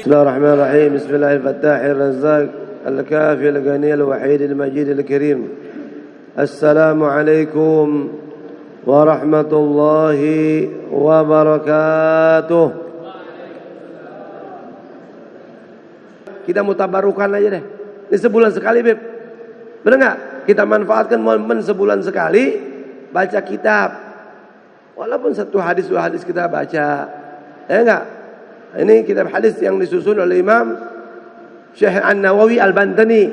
بسم الله الرحمن الرحيم. بسم الله الفتاح الرزاق الكافي الغني الوحيد المجيد الكريم. السلام عليكم ورحمة الله وبركاته. Kita mutabarukan aja deh. Ini sebulan sekali, Beb. Benar nggak? Kita manfaatkan momen sebulan sekali baca kitab. Walaupun satu hadis dua hadis kita baca, ya enggak? Ini kitab hadis yang disusun oleh Imam Syekh An-Nawawi Al-Bantani.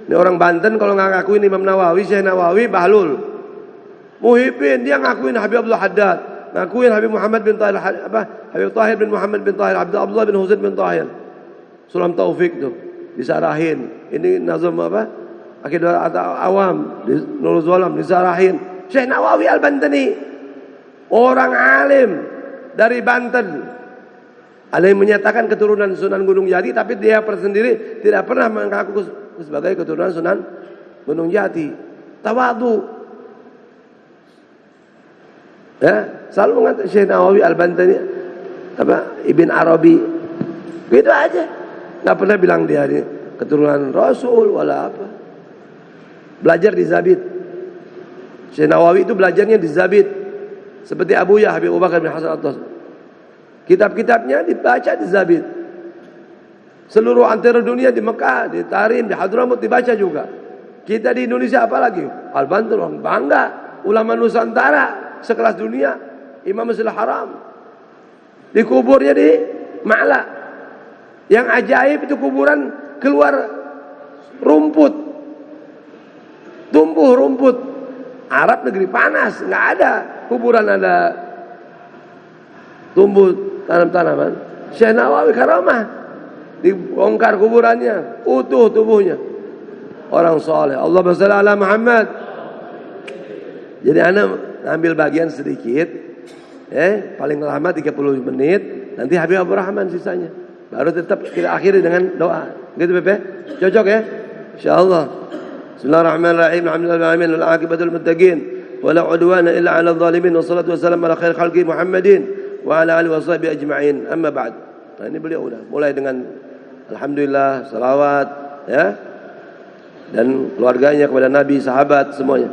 Ini orang Banten kalau nggak ngakuin Imam Nawawi, Syekh Nawawi bahlul. Muhibin dia ngakuin Habib Abdul Haddad, ngakuin Habib Muhammad bin Tahir Habib Tahir bin Muhammad bin Tahir, Abdullah bin Husain bin Tahir. Sulam Taufik tuh disarahin. Ini nazam apa? Akidah awam di Nurul Zolam disarahin. Syekh Nawawi Al-Bantani, orang alim dari Banten. Ada yang menyatakan keturunan Sunan Gunung Jati, tapi dia sendiri tidak pernah mengaku sebagai keturunan Sunan Gunung Jati. Tawadu. Ya, selalu mengatakan Syekh Nawawi Al-Bantani apa Ibn Arabi. Gitu aja. Enggak pernah bilang dia ini keturunan Rasul wala apa. Belajar di Zabid. Syekh Nawawi itu belajarnya di Zabid. Seperti Abu Yahya Habib Abu Bakar bin Hasan At-Tas. Kitab-kitabnya dibaca di Zabid. Seluruh antara dunia di Mekah, di Tarim, di Hadramut dibaca juga. Kita di Indonesia apalagi? Al-Banten orang bangga. Ulama Nusantara sekelas dunia. Imam Masjidil Haram. Dikuburnya di Ma'la. Yang ajaib itu kuburan keluar rumput. Tumbuh rumput. Arab negeri panas, nggak ada kuburan ada tumbuh tanam-tanaman. Syekh Nawawi karamah dibongkar kuburannya, utuh tubuhnya. Orang soleh. Allahumma shalli ala Muhammad. Jadi anak ambil bagian sedikit, paling lama 30 menit. Nanti Habib Abdul Rahman sisanya. Baru tetap kita akhiri dengan doa. Gitu Bebe? Cocok ya? Insyaallah. Bismillahirrahmanirrahim. Alhamdulillahirabbil alamin wal aqibatul muttaqin wala udwana illa 'alal zalimin wassalatu wassalamu ala khairil khalqi Muhammadin wa ala alihi washabihi ajma'in. Amma ba'd. Nah, ini beliau udah mulai dengan alhamdulillah, salawat ya. Dan keluarganya kepada Nabi, sahabat semuanya.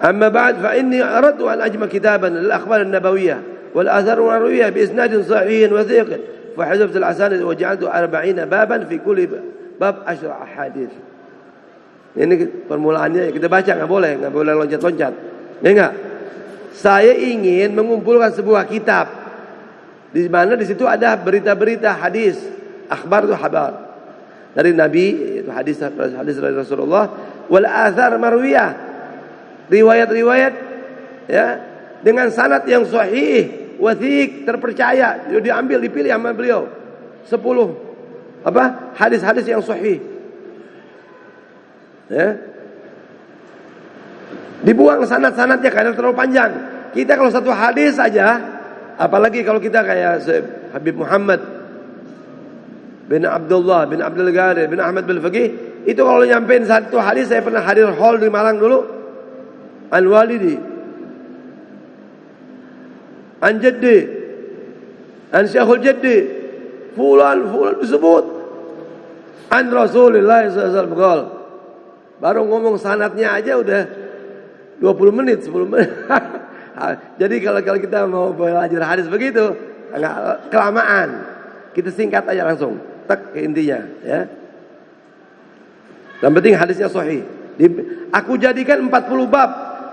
Amma ba'd fa inni aradtu an ajma kitaban lil akhbar an-nabawiyyah wal athar an-nabawiyyah bi isnadin sahihin wa thiqin fa hazabtu al-asanid wa ja'altu 40 baban fi kulli bab 10 ahadits. Ini permulaannya kita baca, nggak boleh loncat-loncat. Ya enggak? Saya ingin mengumpulkan sebuah kitab di mana di situ ada berita-berita hadis, akhbar itu habar dari Nabi, itu hadis dari Rasulullah, wal athar marwiyah, riwayat-riwayat ya dengan sanad yang sahih, wathiq, terpercaya, diambil dipilih sama beliau 10 hadis-hadis yang sahih. Ya. Dibuang sanad-sanadnya karena terlalu panjang. Kita kalau satu hadis saja, apalagi kalau kita kayak Habib Muhammad bin Abdullah bin Abdul Ghadir bin Ahmad bin Faqih, itu kalau nyampein satu hadis, saya pernah hadir hall di Malang dulu, an walidi, an jaddi, an syekhul jaddi, fulan disebut, an Rasulullah sallallahu alaihi wasallam. Baru ngomong sanadnya aja udah 20 menit, 10 menit. Jadi kalau kita mau belajar hadis begitu, enggak kelamaan. Kita singkat aja langsung, tek ke intinya, ya. Yang penting hadisnya sahih. Aku jadikan 40 bab.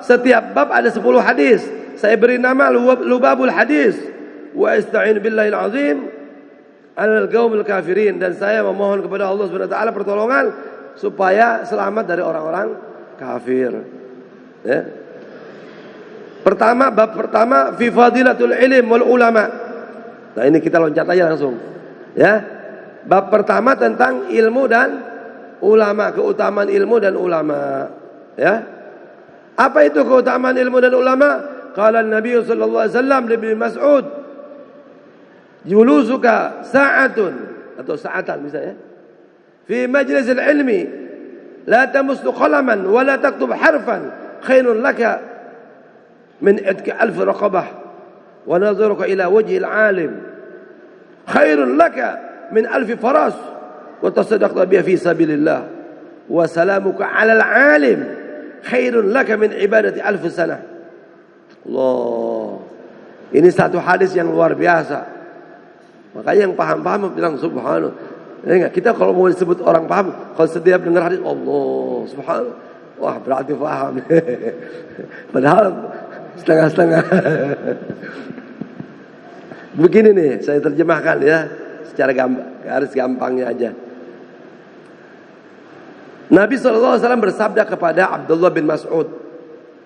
Setiap bab ada 10 hadis. Saya beri nama Lubabul Hadis. Wa asta'in billahil azim 'alal qaumil kafirin, dan saya memohon kepada Allah Subhanahu wa taala pertolongan supaya selamat dari orang-orang kafir. Ya. Bab pertama fi fadilatul ilm wal ulama. Nah, ini kita loncat aja langsung. Ya. Bab pertama tentang ilmu dan ulama, keutamaan ilmu dan ulama. Ya. Apa itu keutamaan ilmu dan ulama? Qala Nabi sallallahu alaihi wasallam li Ibnu Mas'ud, "Julusuka sa'atun," atau sa'atan bisa ya. في مجلس العلم لا تمس قلما ولا تكتب حرفا خير لك من عتق 1000 رقبة ونظرك إلى وجه العالم خير لك min alfi faras wa tasaddaqta biha fi sabilillah wa salamuka 'alal 'alim khairun laka min ibadati alf sanah. Allah. Ini satu hadis yang luar biasa. Makanya yang paham-paham bilang subhanallah. Ya enggak? Kita kalau mau disebut orang paham, kalau setiap dengar hadis Allah subhanallah, wah berarti paham. Padahal setengah-setengah. Begini nih, saya terjemahkan ya secara garis gampangnya aja. Nabi SAW bersabda kepada Abdullah bin Mas'ud,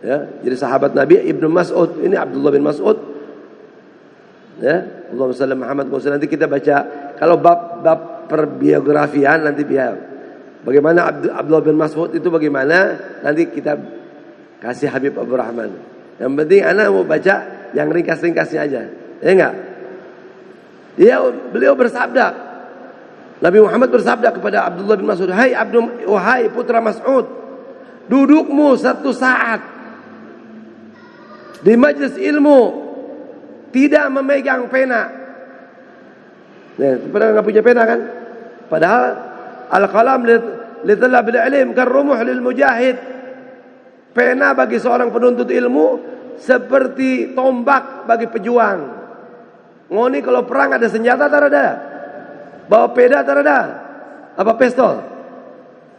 ya, jadi sahabat Nabi Ibnu Mas'ud, ini Abdullah bin Mas'ud, ya, Allahumma shalli Muhammad. Nanti kita baca kalau bab perbiografian nanti biar bagaimana Abdullah bin Mas'ud itu bagaimana nanti kita kasih Habib Abdul Rahman. Yang penting anak mau baca yang ringkas-ringkasnya aja, ya enggak? Beliau bersabda, Nabi Muhammad bersabda kepada Abdullah bin Mas'ud, wahai putra Mas'ud, dudukmu satu saat di majlis ilmu tidak memegang pena. Nah, padahal nggak punya pena kan? Padahal al-qalam li talabil ilm karumuh lil mujahid. Pena bagi seorang penuntut ilmu seperti tombak bagi pejuang. Ngoni kalau perang ada senjata tak ada? Bawa peda tak ada? Apa pistol?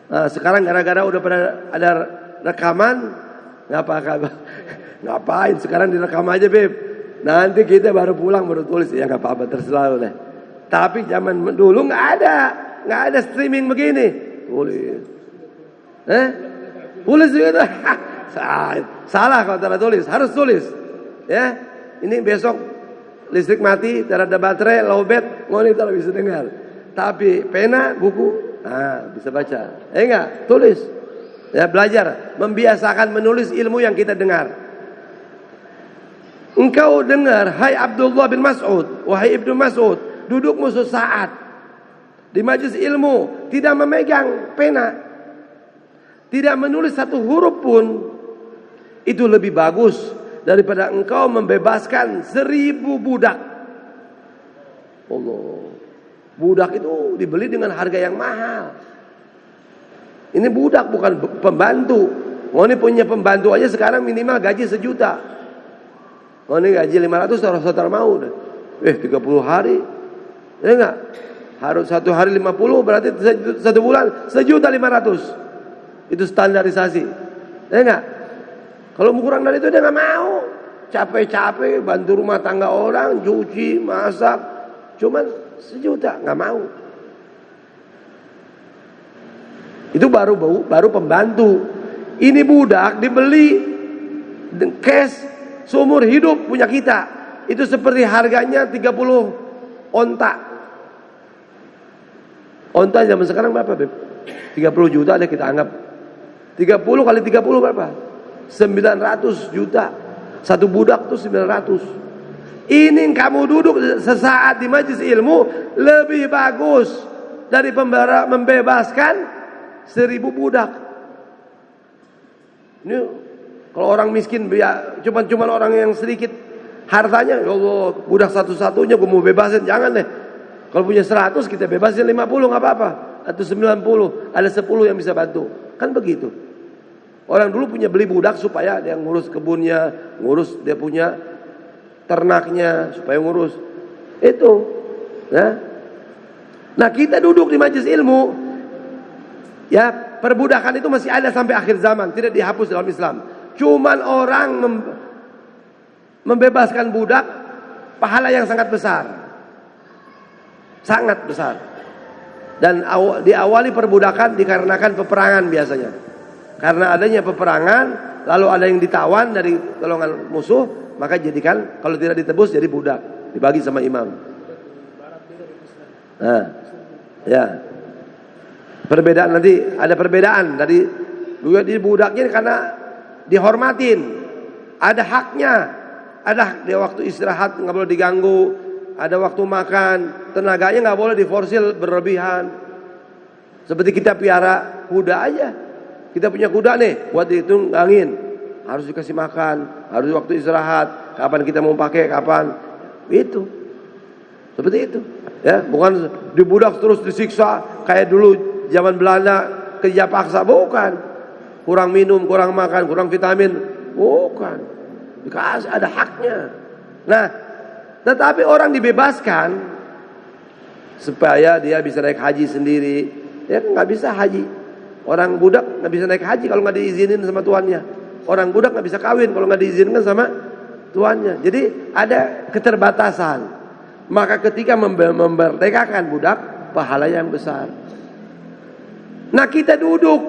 Nah, sekarang gara-gara udah pada ada rekaman, ngapain sekarang direkam aja Beb. Nanti kita baru pulang baru tulis, ya nggak apa-apa terserah deh. Tapi zaman dulu nggak ada streaming begini. Tulis, tulis gitu. Salah kalau tidak tulis, harus tulis. Ya, ini besok listrik mati, tidak ada baterai, lowbat, ngoni tak bisa dengar. Tapi pena, buku, bisa baca. Enggak, tulis. Ya, belajar, membiasakan menulis ilmu yang kita dengar. Engkau dengar, hai Abdullah bin Mas'ud, wahai Ibnu Mas'ud, dudukmu sesaat di majlis ilmu, tidak memegang pena, tidak menulis satu huruf pun, itu lebih bagus daripada engkau membebaskan 1000 budak. Allah, budak itu dibeli dengan harga yang mahal. Ini budak bukan pembantu. Oh, ini punya pembantu aja sekarang minimal gaji 1 juta. Oh, ini gaji 500 saudara mau deh. 30 hari. Ya enggak? Harus 1 hari 50 berarti 1 bulan 1.500.000. Itu standarisasi. Ya enggak? Kalau kurang dari itu dia nggak mau. Capek-capek bantu rumah tangga orang, cuci, masak, cuman 1 juta nggak mau. Itu baru pembantu. Ini budak dibeli cash seumur hidup punya kita. Itu seperti harganya 30 onta. Onta zaman sekarang berapa, Beb? 30 juta deh kita anggap. 30 kali 30 berapa? 900 juta. Satu budak tuh 900. Ini kamu duduk sesaat di majelis ilmu lebih bagus dari membebaskan 1000 budak. Ini kalau orang miskin cuman orang yang sedikit hartanya, ya Allah, budak satu-satunya gue mau bebasin, jangan deh. Kalau punya 100 kita bebasin 50 nggak apa-apa, atau 90, ada 10 yang bisa bantu. Kan begitu. Orang dulu punya beli budak supaya dia ngurus kebunnya, ngurus dia punya ternaknya, supaya ngurus itu. Ya. Nah, kita duduk di majelis ilmu, ya, perbudakan itu masih ada sampai akhir zaman, tidak dihapus dalam Islam. Cuman orang membebaskan budak pahala yang sangat besar. Sangat besar. Dan diawali perbudakan dikarenakan peperangan biasanya. Karena adanya peperangan, lalu ada yang ditawan dari golongan musuh, maka jadikan kalau tidak ditebus jadi budak, dibagi sama imam. Nah, ya. Perbedaan nanti ada perbedaan dari dua di budaknya karena dihormatin, ada haknya, ada hak dia waktu istirahat nggak boleh diganggu, ada waktu makan, tenaganya nggak boleh diforsil berlebihan. Seperti kita piara kuda aja. Kita punya kuda nih, buat ditunggangin, harus dikasih makan, harus waktu istirahat, kapan kita mau pakai, kapan, itu. Seperti itu. Ya, bukan dibudak terus disiksa kayak dulu zaman Belanda kerja paksa, bukan. Kurang minum, kurang makan, kurang vitamin, bukan. Dikasih, ada haknya. Nah, tetapi orang dibebaskan supaya dia bisa naik haji sendiri. Ya nggak bisa haji. Orang budak nggak bisa naik haji kalau nggak diizinin sama tuannya. Orang budak nggak bisa kawin kalau nggak diizinkan sama tuannya. Jadi ada keterbatasan. Maka ketika memerdekakan budak, pahala yang besar. Nah, kita duduk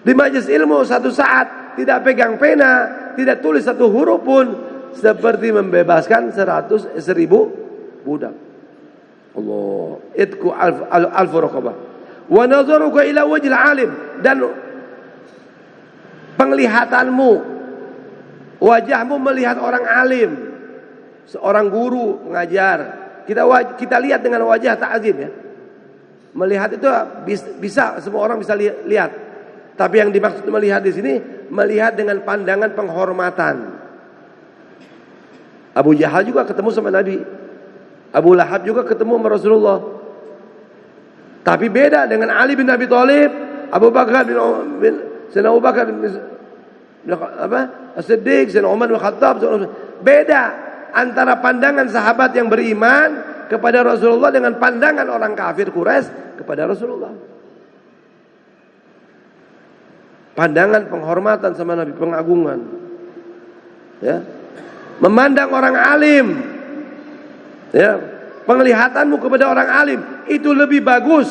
di majelis ilmu satu saat, tidak pegang pena, tidak tulis satu huruf pun, seperti membebaskan 100.000 budak. Allah, itku alfu raqabah. Wa nazaruka ila wajhil alim, dan penglihatanmu, wajahmu melihat orang alim, seorang guru mengajar. Kita lihat dengan wajah ta'zim ya. Melihat itu bisa semua orang bisa lihat. Tapi yang dimaksud melihat di sini, melihat dengan pandangan penghormatan. Abu Jahal juga ketemu sama Nabi. Abu Lahab juga ketemu sama Rasulullah. Tapi beda dengan Ali bin Abi Thalib, Abu Bakar bin Sayyidina Abu Bakar bin As-Siddiq, Sayyidina Umar bin Khattab. Beda antara pandangan sahabat yang beriman kepada Rasulullah dengan pandangan orang kafir Quraisy kepada Rasulullah. Pandangan penghormatan sama Nabi, pengagungan. Ya. Memandang orang alim. Ya, penglihatanmu kepada orang alim itu lebih bagus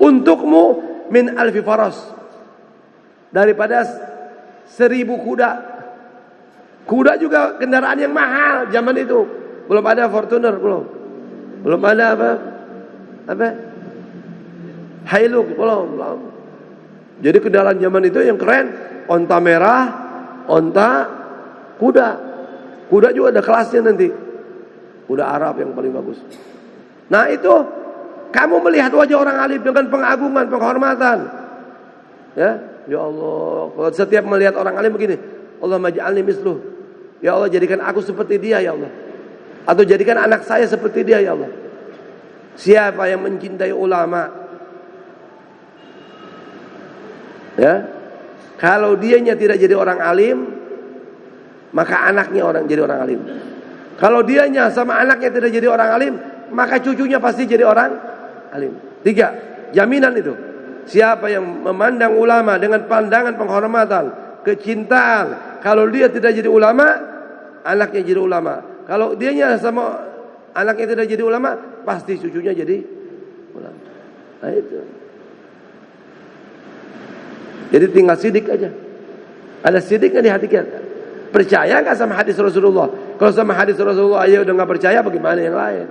untukmu min alfi faras, daripada 1000 kuda. Kuda juga kendaraan yang mahal zaman itu. Belum ada Fortuner, belum ada apa Hilux, belum. Jadi kendaraan zaman itu yang keren, onta merah, onta kuda. Kuda juga ada kelasnya nanti. Kuda Arab yang paling bagus. Nah itu, kamu melihat wajah orang alim dengan pengagungan, penghormatan. Ya Allah, kalau setiap melihat orang alim begini, Allah maj'alni misluh. Ya Allah, jadikan aku seperti dia ya Allah. Atau jadikan anak saya seperti dia ya Allah. Siapa yang mencintai ulama? Ya, kalau dianya tidak jadi orang alim, maka anaknya jadi orang alim. Kalau dianya sama anaknya tidak jadi orang alim, maka cucunya pasti jadi orang alim. 3, jaminan itu. Siapa yang memandang ulama dengan pandangan penghormatan, kecintaan, kalau dia tidak jadi ulama, anaknya jadi ulama. Kalau dianya sama anaknya tidak jadi ulama, pasti cucunya jadi ulama. Nah itu. Jadi tinggal sidik aja. Ada sidiknya di hati kita. Percaya nggak sama hadis Rasulullah? Kalau sama hadis Rasulullah aja udah nggak percaya, bagaimana yang lain?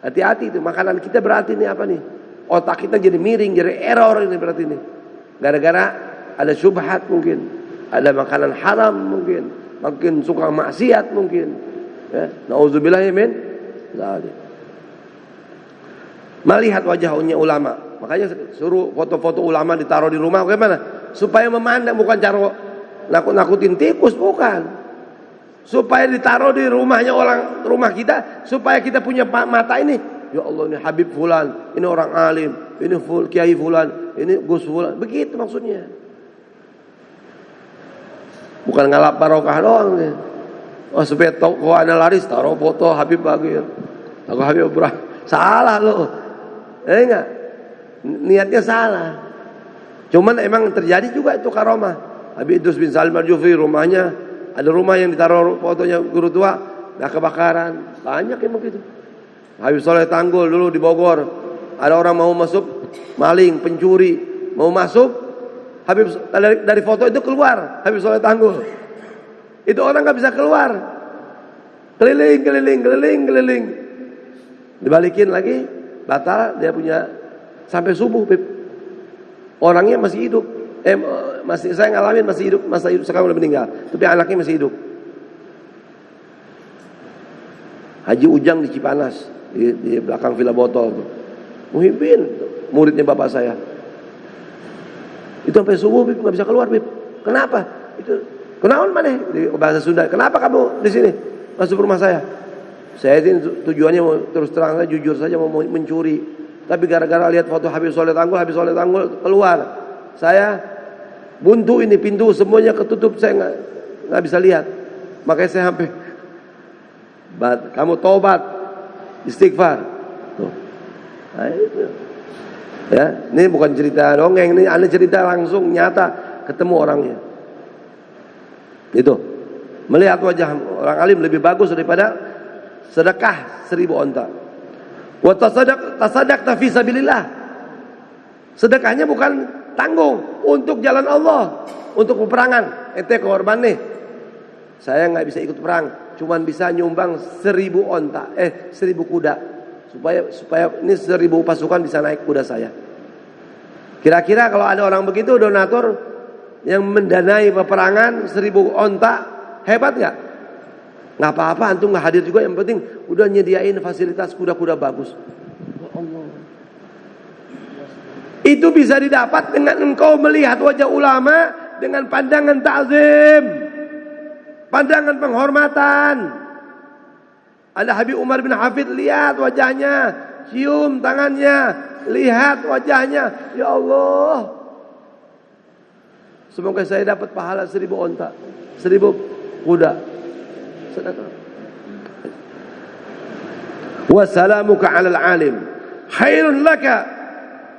Hati-hati itu. Makanan kita berarti ini apa nih? Otak kita jadi miring, jadi error ini berarti ini. Gara-gara ada syubhat mungkin, ada makanan haram mungkin suka maksiat mungkin. Ya, nauzubillah min dzalik. Melihat wajahnya ulama, makanya suruh foto-foto ulama ditaruh di rumah, bagaimana? Supaya memandang, bukan cara nakut-nakutin tikus, bukan. Supaya ditaruh di rumahnya rumah kita, supaya kita punya mata ini. Ya Allah, ini Habib fulan, ini orang alim, ini Kiai fulan, ini Gus fulan. Begitu maksudnya. Bukan ngalap barokah doang nih. Oh, supaya toko ana laris taruh foto Habib Bagir. Aku Habib Ibrahim. Salah loh. Enggak. Niatnya salah. Cuman emang terjadi juga itu karomah. Habib Idrus bin Salim Al-Jufri, rumahnya ada rumah yang ditaruh fotonya guru tua, dah kebakaran. Banyak yang begitu. Habib Soleh Tanggul dulu di Bogor, ada orang mau masuk, maling, pencuri, mau masuk, Habib dari foto itu keluar Habib Soleh Tanggul. Itu orang nggak bisa keluar. Keliling. Dibalikin lagi, batal, dia punya sampai subuh, Beb. Orangnya masih hidup. Saya ngalamin masih hidup, masa hidup, sekarang udah meninggal. Tapi anaknya masih hidup. Haji Ujang di Cipanas, di belakang Villa Botol. Muhyiddin, muridnya bapak saya. Itu sampai subuh, Bib, nggak bisa keluar, Bib. Kenapa? Itu kenaon mana? Di bahasa Sunda. Kenapa kamu di sini masuk rumah saya? Saya ini tujuannya mau terus terang saja, jujur saja mau mencuri. Tapi gara-gara lihat foto Habib Soleh Tanggul keluar. Saya buntu ini, pintu semuanya ketutup, saya nggak bisa lihat. Makanya saya sampai, kamu tobat, istighfar. Tuh. Nah, itu. Ya, ini bukan cerita dongeng, ini Anda cerita langsung nyata ketemu orangnya. Itu. Melihat wajah orang alim lebih bagus daripada sedekah 1000 onta. Wa tasaddaqta fi sabilillah. Sedekahnya bukan tanggung untuk jalan Allah, untuk peperangan. Ente korban nih. Saya nggak bisa ikut perang, cuman bisa nyumbang 1000 onta, 1000 kuda. Supaya ini 1000 pasukan bisa naik kuda saya. Kira-kira kalau ada orang begitu, donatur yang mendanai peperangan 1000 onta, hebat nggak? Nggak apa-apa, antum nggak hadir juga, yang penting udah nyediain fasilitas kuda-kuda bagus. Ya Allah. Itu bisa didapat dengan engkau melihat wajah ulama dengan pandangan ta'zim, pandangan penghormatan. Ada Habib Umar bin Hafid, lihat wajahnya, cium tangannya, lihat wajahnya. Ya Allah, semoga saya dapat pahala 1000 onta, 1000 kuda. Sedekah. Wassalamuka 'alal 'alim khairun laka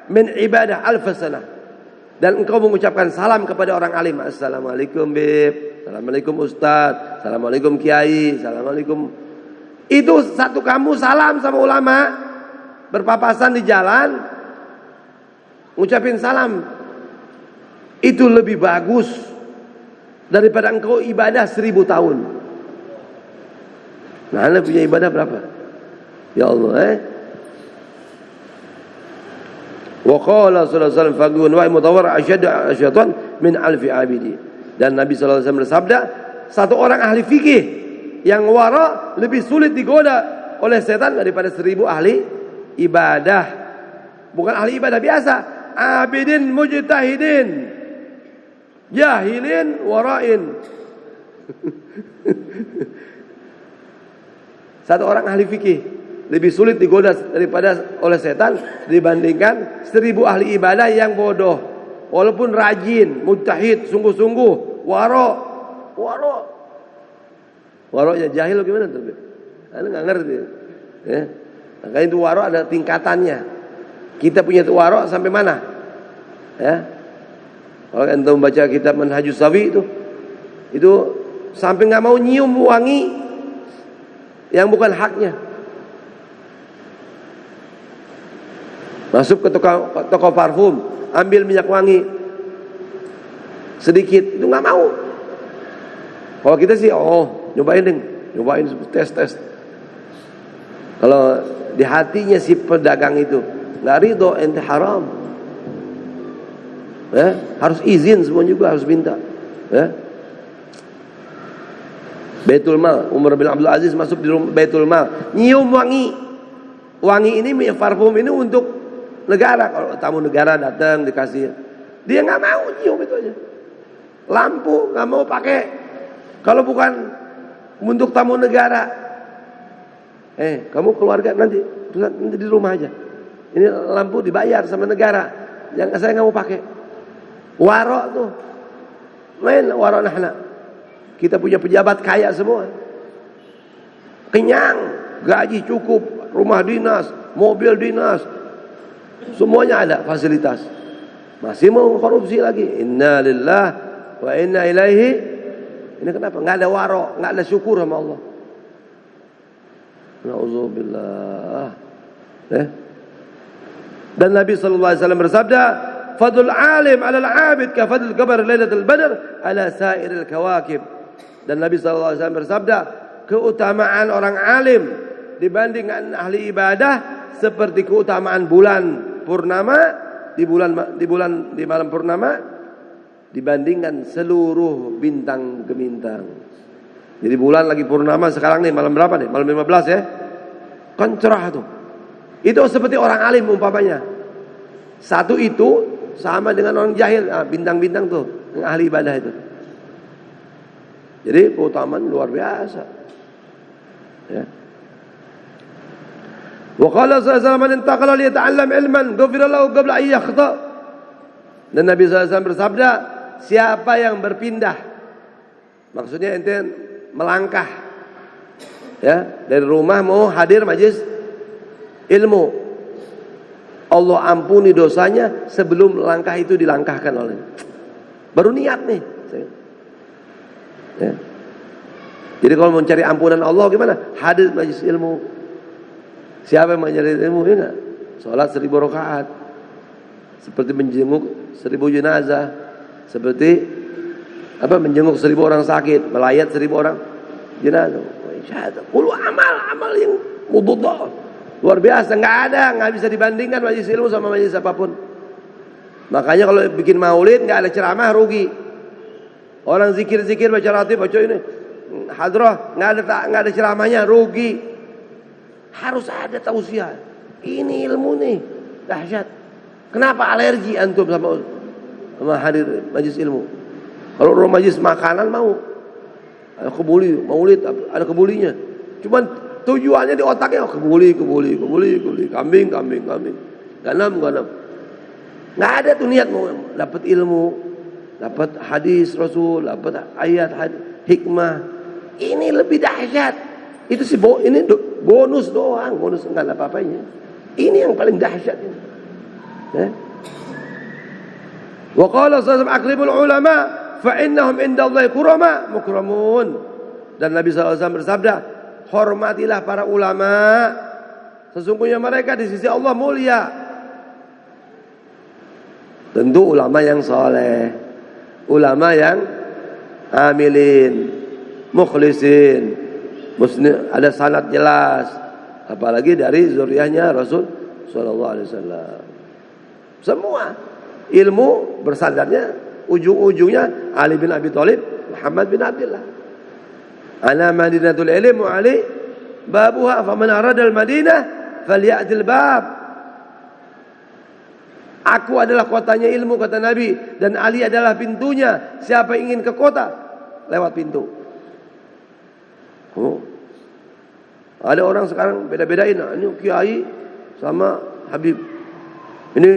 min ibadah alf sanah. Dan engkau mengucapkan salam kepada orang alim. Assalamualaikum Bib, assalamualaikum Ustaz, assalamualaikum Kiai, assalamualaikum. Itu satu kamu salam sama ulama, berpapasan di jalan, ngucapin salam, itu lebih bagus daripada engkau ibadah 1000 tahun. Nah, Anda punya ibadah berapa? Ya Allah, Wa qala sallallahu alaihi wasallam faqun wa mutawar asyatan min alfi abidi. Dan Nabi sallallahu alaihi wasallam bersabda, satu orang ahli fikih yang wara lebih sulit digoda oleh setan daripada 1000 ahli ibadah. Bukan ahli ibadah biasa, abidin mujtahidin, jahilin warain. Satu orang ahli fikih lebih sulit digoda daripada oleh setan dibandingkan 1000 ahli ibadah yang bodoh. Walaupun rajin, mujtahid, sungguh-sungguh, waroknya jahil gimana tuh? Anda nggak ngerti. Ya. Makanya itu warok ada tingkatannya. Kita punya itu warok sampai mana? Ya. Kalau anda membaca kitab Manhajus Sawi itu sampai nggak mau nyium wangi yang bukan haknya. Masuk ke toko parfum, ambil minyak wangi sedikit, itu nggak mau. Kalau kita sih, nyobain tes. Kalau di hatinya si pedagang itu nggak ridho, ente haram. Ya, harus izin semua juga harus minta. Ya. Baitul Mal, Umar bin Abdul Aziz masuk di Baitul Mal, nyium wangi. Wangi ini parfum ini untuk negara. Kalau tamu negara datang dikasih, dia nggak mau nyium itu aja. Lampu nggak mau pakai. Kalau bukan untuk tamu negara, kamu keluarga nanti di rumah aja. Ini lampu dibayar sama negara, yang saya nggak mau pakai. Warok tuh, main warok nahna. Kita punya pejabat kaya semua, kenyang, gaji cukup, rumah dinas, mobil dinas, semuanya ada fasilitas. Masih mau korupsi lagi. Inna lillah wa inna ilaihi. Ini kenapa? Nggak ada warok, nggak ada syukur sama Allah. Na'udzubillah. Dan Nabi sallallahu alaihi wasallam bersabda, "Fadlul alim 'alal 'abid ka fadlil qamar lailatul badr 'ala sa'iril kawakib." Dan Nabi sallallahu alaihi wasallam bersabda, keutamaan orang alim dibandingkan ahli ibadah seperti keutamaan bulan purnama di malam purnama dibandingkan seluruh bintang gemintang. Jadi bulan lagi purnama sekarang nih, malam berapa nih? Malam 15 ya. Kan cerah tuh. Itu seperti orang alim umpamanya. Satu itu sama dengan orang jahil, bintang-bintang tuh, yang ahli ibadah itu. Jadi keutamaan luar biasa. Ya. Wa qala sallallahu alaihi wasallam man intaqala li yata'allam ilman ghufira lahu qabla an yakhta. Dan Nabi SAW bersabda, siapa yang berpindah, maksudnya ente melangkah ya dari rumah mau hadir majelis ilmu, Allah ampuni dosanya sebelum langkah itu dilangkahkan oleh. Baru niat nih. Ya. Jadi kalau mau cari ampunan Allah gimana? Hadir majelis ilmu. Siapa yang majelis ilmu ya enggak? Salat 1000 rakaat. Seperti menjenguk 1000 jenazah, seperti menjenguk 1000 orang sakit, melayat 1000 orang jenazah. Ulu amal yang mudhaddah. Luar biasa, nggak bisa dibandingkan majelis ilmu sama majelis apapun. Makanya kalau bikin maulid nggak ada ceramah rugi. Orang zikir baca ratib baca ini hadrah nggak ada ceramahnya rugi. Harus ada tausiah. Ini ilmu nih dahsyat. Kenapa alergi antum sama hadir majelis ilmu? Kalau orang majelis makanan mau ada kebuli, maulid ada kebulinya. Cuman tujuannya di otaknya kebuli, kambing. Ganam. Nggak ada tuh niat mau dapat ilmu, dapat hadis Rasul, dapat ayat hikmah. Ini lebih dahsyat. Itu ini bonus doang, bonus enggak ada apa-apanya. Ini yang paling dahsyat ini. Wa qala sallallahu akrimul ulama fa innahum indallahi kurama mukramun. Dan Nabi SAW bersabda, hormatilah para ulama, sesungguhnya mereka di sisi Allah mulia. Tentu ulama yang soleh, ulama yang amilin, mukhlisin, ada sanad jelas, apalagi dari zuriyahnya Rasul sallallahu alaihi wasallam. Semua ilmu bersandarnya ujung-ujungnya Ali bin Abi Thalib, Muhammad bin Abdullah. Ana madinatul ilm wa ali babuha faman arada al madinah falyatil bab. Aku adalah kotanya ilmu kata Nabi, dan Ali adalah pintunya. Siapa ingin ke kota lewat pintu. Ada orang sekarang beda-bedain, ini kiai sama Habib. Ini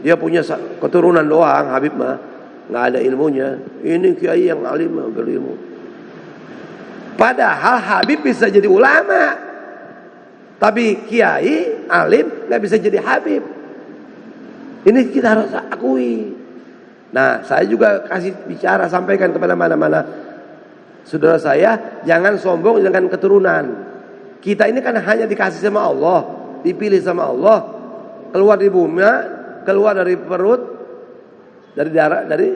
dia punya keturunan doang, Habib mah nggak ada ilmunya. Ini kiai yang alim berilmu. Padahal Habib bisa jadi ulama, tapi kiai alim nggak bisa jadi Habib. Ini kita harus akui. Nah, saya juga kasih bicara, sampaikan kepada mana-mana saudara saya, jangan sombong dengan keturunan. Kita ini kan hanya dikasih sama Allah, dipilih sama Allah, keluar di bumi, keluar dari perut, dari darah, dari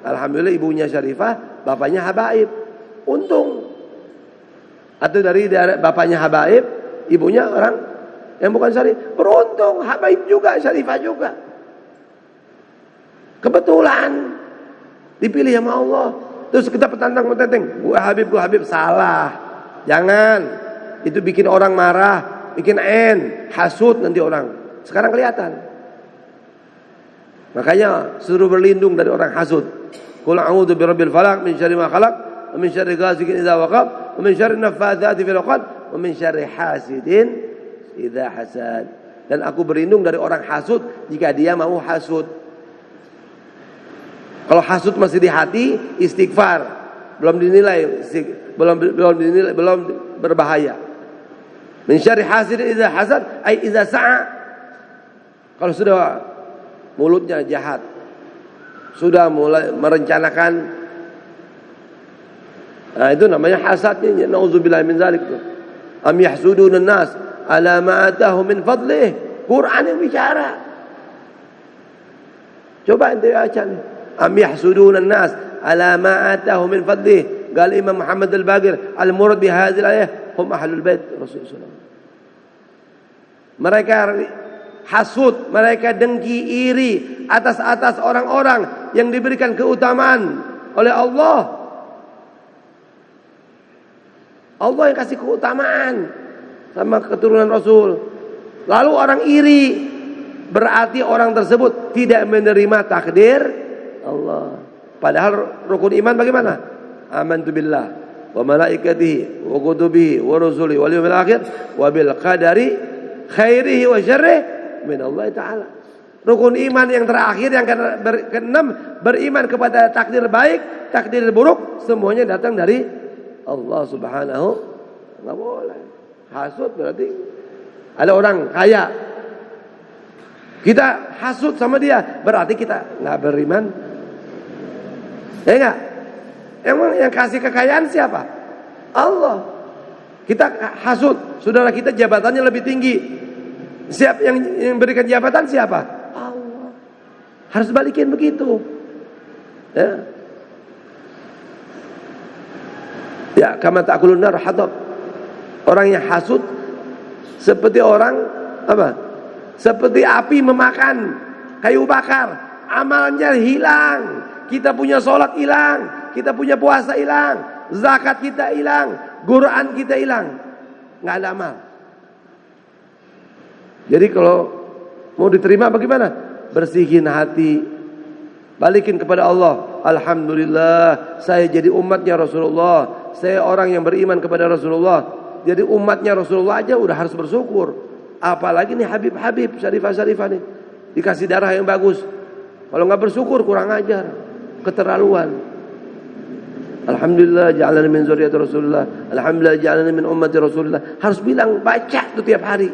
alhamdulillah ibunya Syarifah, bapaknya Habaib. Untung. Atau dari bapaknya Habaib, ibunya orang yang bukan Syarif. Beruntung, Habaib juga, Syarifah juga. Kebetulan dipilih sama Allah. Terus kita petantang-petenteng, gua Habib, salah. Jangan. Itu bikin orang marah, bikin hasud nanti orang. Sekarang kelihatan. Makanya suruh berlindung dari orang hasud. Qul a'udzu birabbil falaq min syarri ma khalaq wa min syarri ghasiqin idza waqab wa min syarri naffatsati fil 'uqad wa min syarri hasidin idza hasad. Dan aku berlindung dari orang hasud jika dia mau hasud. Kalau hasud masih di hati, istighfar, belum dinilai, belum berbahaya. Min syarri hasidin idza hasad, ai idza sa'a. Kalau sudah mulutnya jahat, sudah mulai merencanakan, nah itu namanya hasadnya. Nauzubillahi min zalik. Am yahsuduna an-nas ala ma atahum min fadlih. Quran yang bicara. Coba ente baca nih. Am yahsuduna an-nas ala ma atahum min fadlih. Qala Imam Muhammad al-Baqir al-murad bi hadhihi al-ayah hum ahlul bait Rasulullah. Mereka hasud, mereka dengki, iri atas orang-orang yang diberikan keutamaan oleh Allah. Allah yang kasih keutamaan sama keturunan Rasul. Lalu orang iri, berarti orang tersebut tidak menerima takdir Allah. Padahal rukun iman bagaimana? Amantu billah wa malaikatihi wa kutubihi wa rusulihi wal yawmil akhir wa bil qadari khairihi wa syarrihi min Allah Ta'ala. Rukun iman yang terakhir yang keenam, beriman kepada takdir baik, takdir buruk, semuanya datang dari Allah Subhanahu. Nggak boleh hasud. Berarti ada orang kaya, kita hasud sama dia, berarti kita nggak beriman. Ya enggak? Emang yang kasih kekayaan siapa? Allah. Kita hasud, saudara kita jabatannya lebih tinggi. Siapa yang berikan jabatan siapa? Allah. Harus balikin begitu. Ya. Ya, kama ta'kulun nar hatab. Orang yang hasud seperti orang apa? Seperti api memakan kayu bakar. Amalnya hilang. Kita punya sholat hilang, kita punya puasa hilang, zakat kita hilang, Quran kita hilang, nggak ada amal. Jadi kalau mau diterima bagaimana? Bersihin hati, balikin kepada Allah. Alhamdulillah, saya jadi umatnya Rasulullah, saya orang yang beriman kepada Rasulullah. Jadi umatnya Rasulullah aja udah harus bersyukur. Apalagi nih Habib-Habib, Syarifah-Syarifah nih, dikasih darah yang bagus. Kalau nggak bersyukur kurang ajar, keterlaluan. Alhamdulillah ja'alani min zurriyyati Rasulullah. Alhamdulillah ja'alani min ummati Rasulullah. Harus bilang, baca itu tiap hari.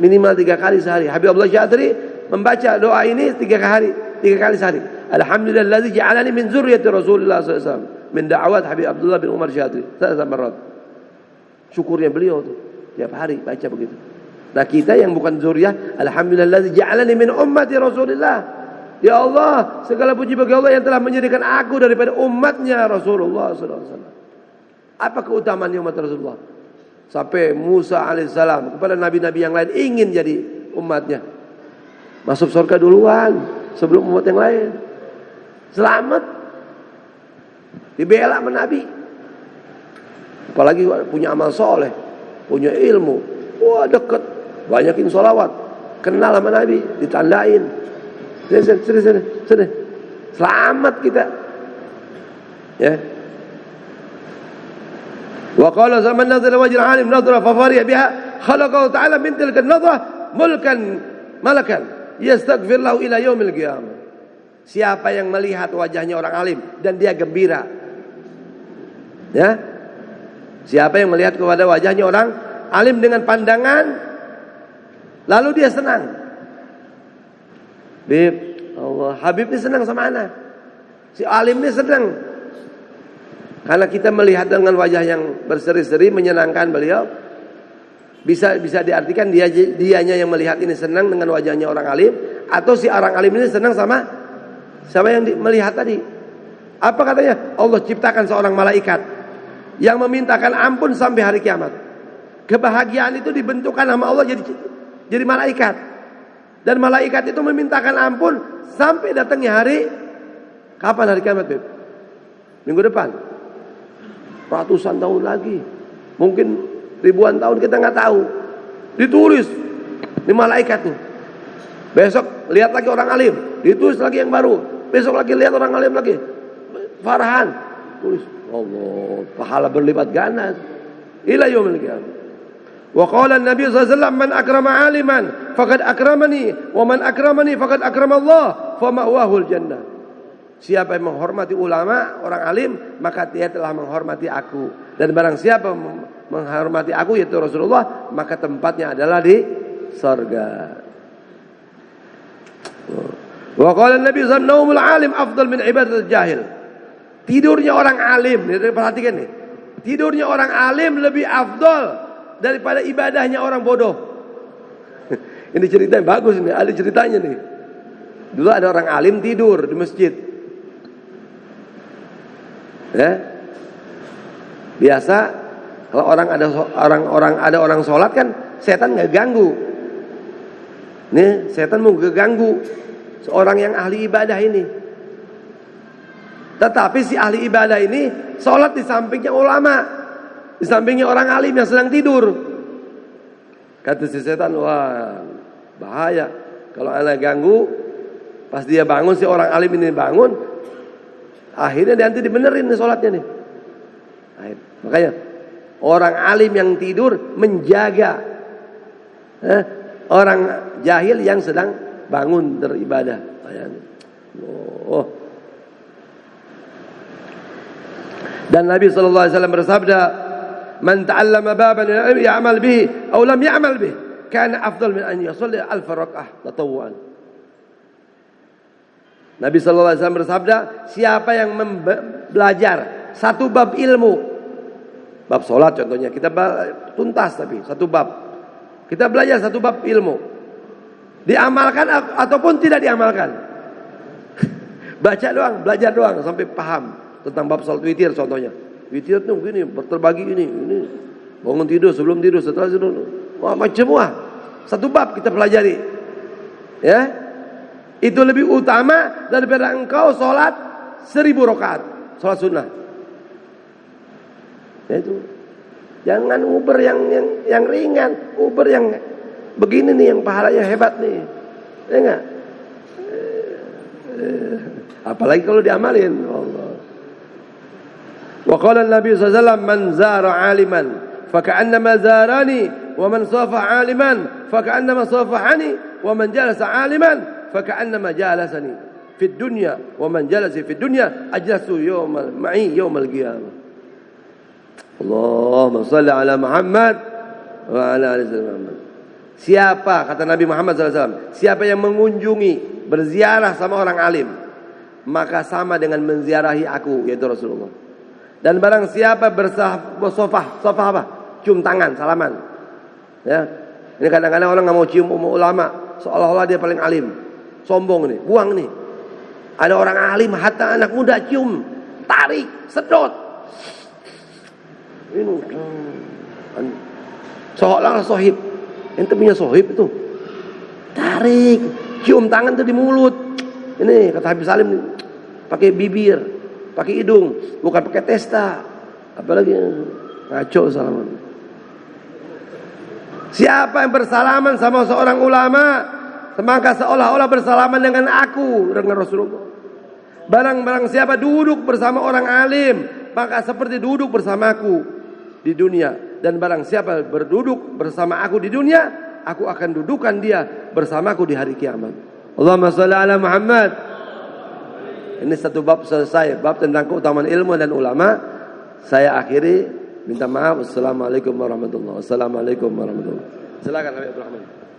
Minimal 3 kali sehari. Habib Abdullah Syadri membaca doa ini 3 kali sehari. Alhamdulillah ja'alani min zurriyyati Rasulullah sallallahu alaihi wasallam. Min da'awat Habib Abdullah bin Umar Syadri. 3 marat. Syukurnya beliau tuh tiap hari baca begitu. Nah kita yang bukan zuriyah, alhamdulillah ja'alani min ummati Rasulillah. Ya Allah, segala puji bagi Allah yang telah menjadikan aku daripada umatnya Rasulullah SAW. Apa keutamaan umat Rasulullah? Sampai Musa alaihissalam kepada nabi-nabi yang lain ingin jadi umatnya. Masuk surga duluan sebelum umat yang lain. Selamat. Dibela sama Nabi. Apalagi punya amal soleh, punya ilmu. Wah deket, banyakin sholawat, kenal sama Nabi, ditandain. Sini. Selamat kita. Ya. Wa qala zaman nazala wajhul alim nadra fa fariya biha khalaqahu ta'ala min tilka an-nadra mulkan malakan yastaghfir lahu ila yaumil qiyamah. Siapa yang melihat wajahnya orang alim dan dia gembira. Ya. Siapa yang melihat kepada wajahnya orang alim dengan pandangan lalu dia senang. Habib, Allah, Habib ini senang sama anak. Si alim ini senang. Karena kita melihat dengan wajah yang berseri-seri menyenangkan beliau. Bisa diartikan dianya yang melihat ini senang dengan wajahnya orang alim, atau si orang alim ini senang sama yang melihat tadi. Apa katanya? Allah ciptakan seorang malaikat yang memintakan ampun sampai hari kiamat. Kebahagiaan itu dibentukkan sama Allah jadi malaikat. Dan malaikat itu memintakan ampun sampai datangnya hari, kapan hari kiamat, Beb? Minggu depan, ratusan tahun lagi, mungkin ribuan tahun, kita nggak tahu. Ditulis di malaikat tuh. Besok lihat lagi orang alim, ditulis lagi yang baru. Besok lagi lihat orang alim lagi, Farhan, tulis. Allah, pahala berlipat ganda ila yaumil qiyamah. Wa qala an-nabi sallallahu alaihi wasallam man akrama 'aliman faqad akramani wa man akramani faqad akrama Allah fa ma'wahul jannah. Siapa yang menghormati ulama, orang alim, maka dia telah menghormati aku. Dan barang siapa menghormati aku yaitu Rasulullah, maka tempatnya adalah di surga. Wa qala an-nabi sallallahu alaihi wasallam naumul 'alim afdal min ibadatil jahil. Tidurnya orang alim, perhatikan nih. Tidurnya orang alim lebih afdal daripada ibadahnya orang bodoh. Ini cerita yang bagus nih, ada ceritanya nih. Dulu ada orang alim tidur di masjid. Ya. Biasa kalau ada orang sholat kan setan nggak ganggu. Nih setan mau ganggu seorang yang ahli ibadah ini. Tetapi si ahli ibadah ini sholat di sampingnya ulama, di sampingnya orang alim yang sedang tidur. Kata si setan, wah bahaya kalau anak ganggu. Pas dia bangun, si orang alim ini bangun, akhirnya nanti dibenerin nih sholatnya nih. Makanya orang alim yang tidur menjaga Orang jahil yang sedang bangun beribadah. Oh. Dan Nabi sallallahu alaihi wasallam bersabda, "Man ta'allama baban min al-ilmi ya'mal bihi aw lam ya'mal bihi, kana afdal min an yusalli 1000 rak'ah tatawwu'an." Nabi sallallahu alaihi wasallam bersabda, siapa yang belajar satu bab ilmu, bab salat contohnya, kita tuntas tapi satu bab. Kita belajar satu bab ilmu. Diamalkan ataupun tidak diamalkan. Baca doang, belajar doang sampai paham tentang bab salat witir contohnya. Witir tuh gini, terbagi ini. Bangun tidur, sebelum tidur, setelah tidur. Wah, macam wah. Satu bab kita pelajari. Ya. Itu lebih utama daripada engkau salat 1000 rakaat, salat sunnah. Ya itu. Jangan uber yang ringan, uber yang begini nih yang pahalanya hebat nih. Ya enggak? Apalagi kalau diamalin. Allah. Wa qala an-nabi sallallahu alaihi wasallam, man zara 'aliman faka'annama zarani, wa man safa 'aliman faka'annama safahani, wa man jalasa 'aliman faka'annama jalasani fid dunya, wa man jalasa fid dunya ajlasu ma'i yaumal qiyamah. Allahumma shalli ala Muhammad wa ala ali Muhammad. Siapa, kata Nabi Muhammad SAW, siapa yang mengunjungi, berziarah sama orang alim, maka sama dengan menziarahi aku, yaitu Rasulullah. Dan barang siapa bersofah apa? Cium tangan, salaman. Ya. Ini kadang-kadang orang nggak mau cium ulama, seolah-olah dia paling alim. Sombong nih, buang nih. Ada orang alim, hatta anak muda cium, tarik, sedot. Ini seolah-olah sohib. Ente punya sohib itu. Tarik, cium tangan tuh di mulut. Ini kata Habib Salim, pakai bibir, pakai hidung, bukan pakai testa. Apalagi ngaco salaman. Siapa yang bersalaman sama seorang ulama, maka seolah-olah bersalaman dengan aku, dengan Rasulullah. Barang siapa duduk bersama orang alim, maka seperti duduk bersamaku di dunia. Dan barang siapa berduduk bersama aku di dunia, aku akan dudukan dia bersamaku di hari kiamat. Allahumma shalli ala Muhammad. Ini satu bab selesai, bab tentang keutamaan ilmu dan ulama. Saya akhiri, minta maaf. Assalamualaikum warahmatullahi wabarakatuh. Silakan Habib Abdul Rahman.